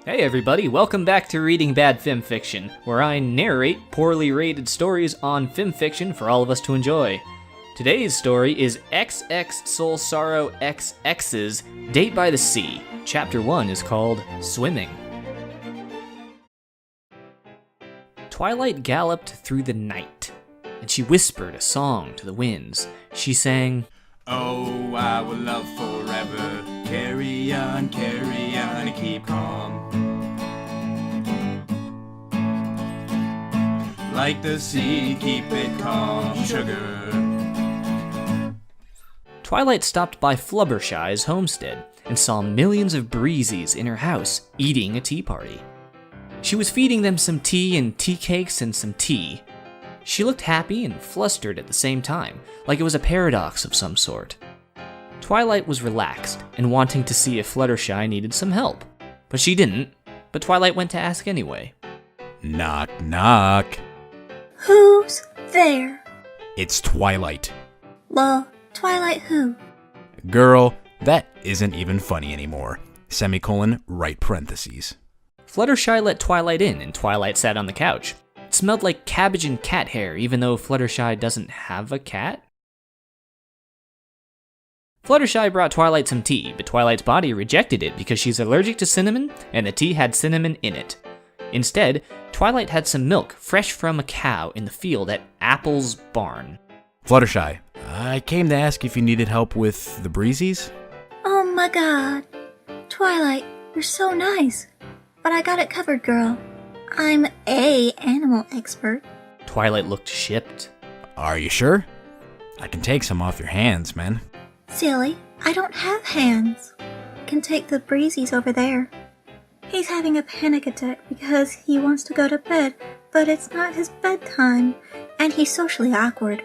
Hey everybody, welcome back to Reading Bad Fimfiction, where I narrate poorly rated stories on Fimfiction for all of us to enjoy. Today's story is XX Soul Sorrow XX's Date by the Sea. Chapter 1 is called Swimming. Twilight galloped through the night, and she whispered a song to the winds. She sang, "Oh, I will love forever, carry on, and keep calm. Like the sea, keep it calm, sugar." Twilight stopped by Fluttershy's homestead and saw millions of Breezies in her house eating a tea party. She was feeding them some tea and tea cakes and some tea. She looked happy and flustered at the same time, like it was a paradox of some sort. Twilight was relaxed and wanting to see if Fluttershy needed some help, but she didn't, but Twilight went to ask anyway. Knock, knock. Who's there? It's Twilight. Well, Twilight who? Girl, that isn't even funny anymore. Semicolon, right parentheses. Fluttershy let Twilight in, and Twilight sat on the couch. It smelled like cabbage and cat hair, even though Fluttershy doesn't have a cat. Fluttershy brought Twilight some tea, but Twilight's body rejected it because she's allergic to cinnamon, and the tea had cinnamon in it. Instead, Twilight had some milk fresh from a cow in the field at Apple's barn. Fluttershy, I came to ask if you needed help with the Breezies? Oh my god. Twilight, you're so nice. But I got it covered, girl. I'm a animal expert. Twilight looked shipped. Are you sure? I can take some off your hands, man. Silly, I don't have hands. I can take the Breezies over there. He's having a panic attack because he wants to go to bed, but it's not his bedtime, and he's socially awkward.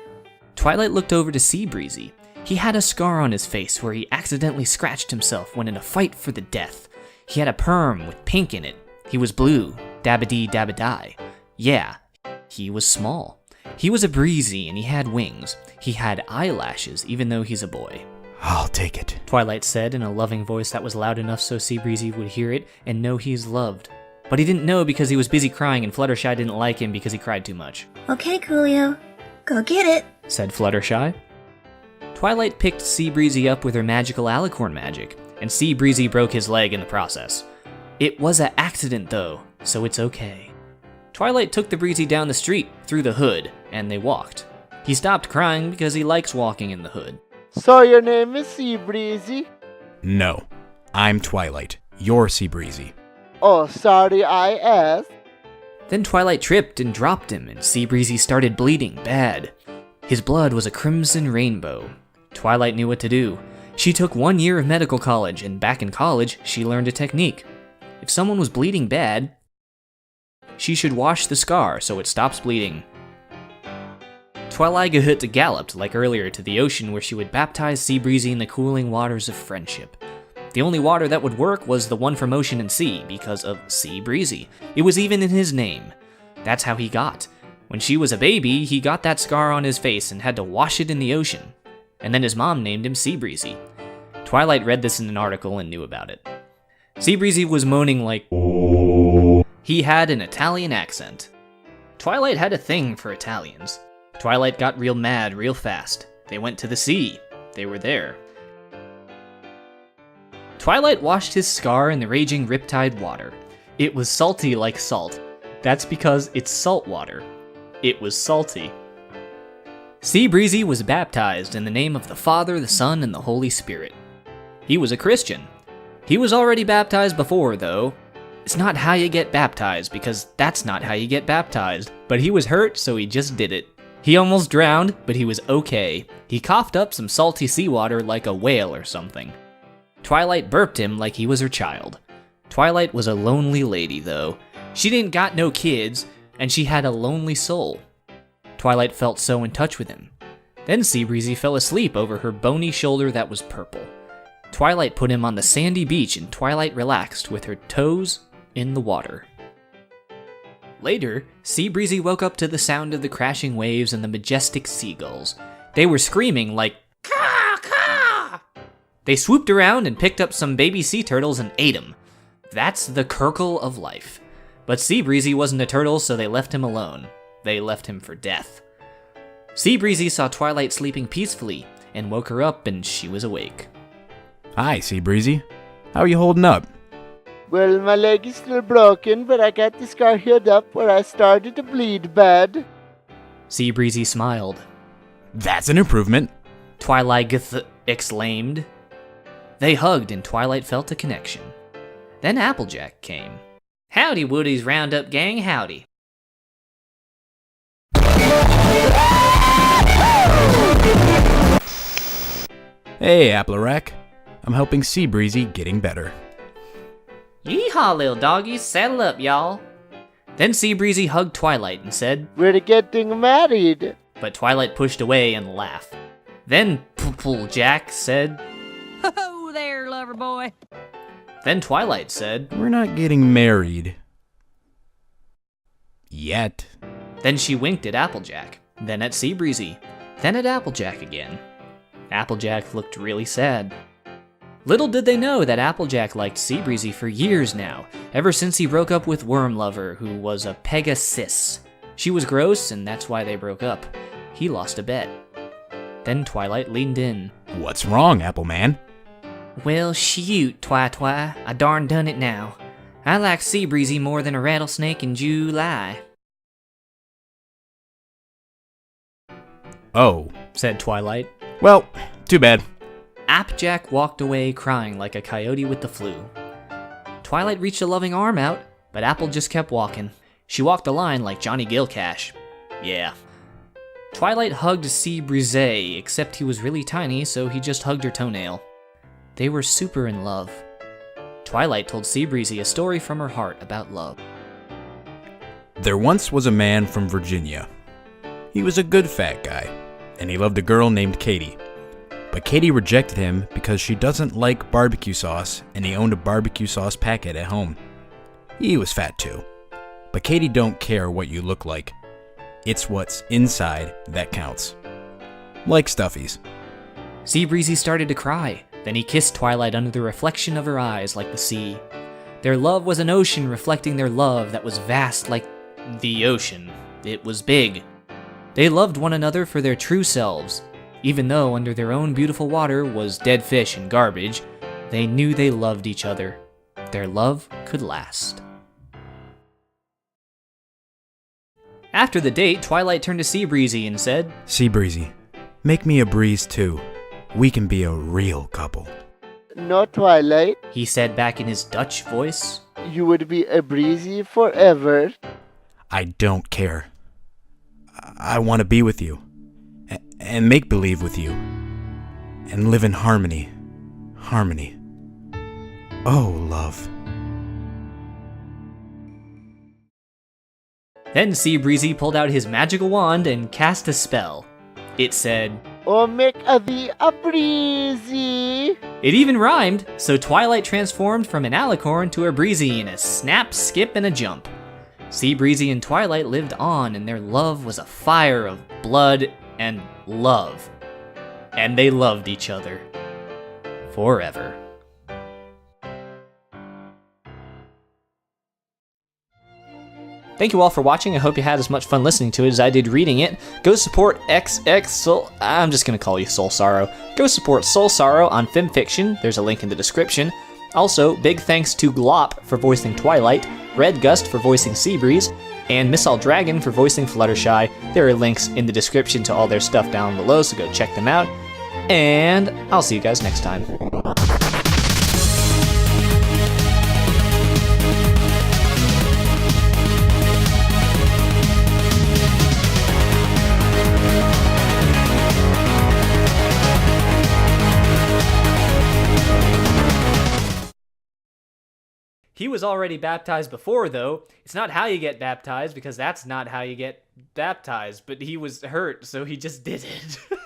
Twilight looked over to see Breezie. He had a scar on his face where he accidentally scratched himself when in a fight for the death. He had a perm with pink in it. He was blue, dabba-dee dabba-die. Yeah, he was small. He was a Breezie and he had wings. He had eyelashes even though he's a boy. I'll take it, Twilight said in a loving voice that was loud enough so Breezie would hear it and know he's loved. But he didn't know because he was busy crying and Fluttershy didn't like him because he cried too much. Okay, Coolio, go get it, said Fluttershy. Twilight picked Breezie up with her magical alicorn magic, and Breezie broke his leg in the process. It was an accident though, so it's okay. Twilight took the Breezie down the street through the hood, and they walked. He stopped crying because he likes walking in the hood. So your name is Breezie? No, I'm Twilight. You're Breezie. Oh, sorry I asked. Then Twilight tripped and dropped him, and Breezie started bleeding bad. His blood was a crimson rainbow. Twilight knew what to do. She took 1 year of medical college, and back in college, she learned a technique. If someone was bleeding bad, she should wash the scar so it stops bleeding. Twilight galloped, like earlier, to the ocean where she would baptize Breezie in the cooling waters of friendship. The only water that would work was the one from ocean and sea, because of Breezie. It was even in his name. That's how he got. When she was a baby, he got that scar on his face and had to wash it in the ocean. And then his mom named him Breezie. Twilight read this in an article and knew about it. Breezie was moaning like he had an Italian accent. Twilight had a thing for Italians. Twilight got real mad real fast. They went to the sea. They were there. Twilight washed his scar in the raging riptide water. It was salty like salt. That's because it's salt water. It was salty. Breezie was baptized in the name of the Father, the Son, and the Holy Spirit. He was a Christian. He was already baptized before, though. It's not how you get baptized, because that's not how you get baptized. But he was hurt, so he just did it. He almost drowned, but he was okay. He coughed up some salty seawater like a whale or something. Twilight burped him like he was her child. Twilight was a lonely lady, though. She didn't got no kids, and she had a lonely soul. Twilight felt so in touch with him. Then Breezie fell asleep over her bony shoulder that was purple. Twilight put him on the sandy beach and Twilight relaxed with her toes in the water. Later, Breezie woke up to the sound of the crashing waves and the majestic seagulls. They were screaming like, "Caw, caw!" They swooped around and picked up some baby sea turtles and ate them. That's the Kirkle of life. But Sea Breezie wasn't a turtle, so they left him alone. They left him for death. Sea Breezie saw Twilight sleeping peacefully and woke her up, and she was awake. Hi, Sea Breezie. How are you holding up? Well, my leg is still broken, but I got the scar healed up where I started to bleed bad. Sea Breezie smiled. That's an improvement. Twilight exclaimed. They hugged, and Twilight felt a connection. Then Applejack came. Howdy, Woody's Roundup Gang, howdy. Hey, Applerack. I'm helping Sea Breezie getting better. Yeehaw, little doggies, saddle up, y'all. Then Sea Breezie hugged Twilight and said, We're getting married. but Twilight pushed away and laughed. Then Jack said, Ho there, lover boy. then Twilight said, We're not getting married. Yet. then she winked at Applejack, then at Sea Breezie, then at Applejack again. Applejack looked really sad. Little did they know that Applejack liked Sea Breezie for years now, ever since he broke up with Worm Lover, who was a Pegasus. She was gross, and that's why they broke up. He lost a bet. Then Twilight leaned in. What's wrong, Appleman? Well, shoot, Twi, I darn done it now. I like Sea Breezie more than a rattlesnake in July. Oh. Said Twilight. Well, too bad. Applejack walked away crying like a coyote with the flu. Twilight reached a loving arm out, but Apple just kept walking. She walked the line like Johnny Gilcash. Yeah. Twilight hugged Sea Breezie, except he was really tiny, so he just hugged her toenail. They were super in love. Twilight told Sea Breezie a story from her heart about love. There once was a man from Virginia. He was a good fat guy, and he loved a girl named Katie. But Katie rejected him because she doesn't like barbecue sauce, and he owned a barbecue sauce packet at home. He was fat too. But Katie don't care what you look like. It's what's inside that counts. Like Stuffies. Sea Breezie started to cry. Then he kissed Twilight under the reflection of her eyes like the sea. Their love was an ocean reflecting their love that was vast like the ocean. It was big. They loved one another for their true selves. Even though under their own beautiful water was dead fish and garbage, they knew they loved each other. Their love could last. After the date, Twilight turned to Sea Breezie and said, Sea Breezie, make me a breeze too. We can be a real couple. No, Twilight. he said back in his Dutch voice. You would be a breezy forever. I don't care. I want to be with you. And make believe with you. And live in harmony. Harmony. Oh, love. Then Sea Breezie pulled out his magical wand and cast a spell. It said, Oh, make thee a breezy. it even rhymed, so Twilight transformed from an alicorn to a breezy in a snap, skip, and a jump. Sea Breezie and Twilight lived on, and their love was a fire of blood and love. And they loved each other. Forever. Thank you all for watching. I hope you had as much fun listening to it as I did reading it. Go support XX I'm just gonna call you Soul Sorrow. Go support Soul Sorrow on Fimfiction. There's a link in the description. Also, big thanks to Glop for voicing Twilight, Red Gust for voicing Seabreeze, and Misal Dragon for voicing Fluttershy. There are links in the description to all their stuff down below, so go check them out. And I'll see you guys next time. He was already baptized before, though. It's not how you get baptized, because that's not how you get baptized, but he was hurt, so he just did it.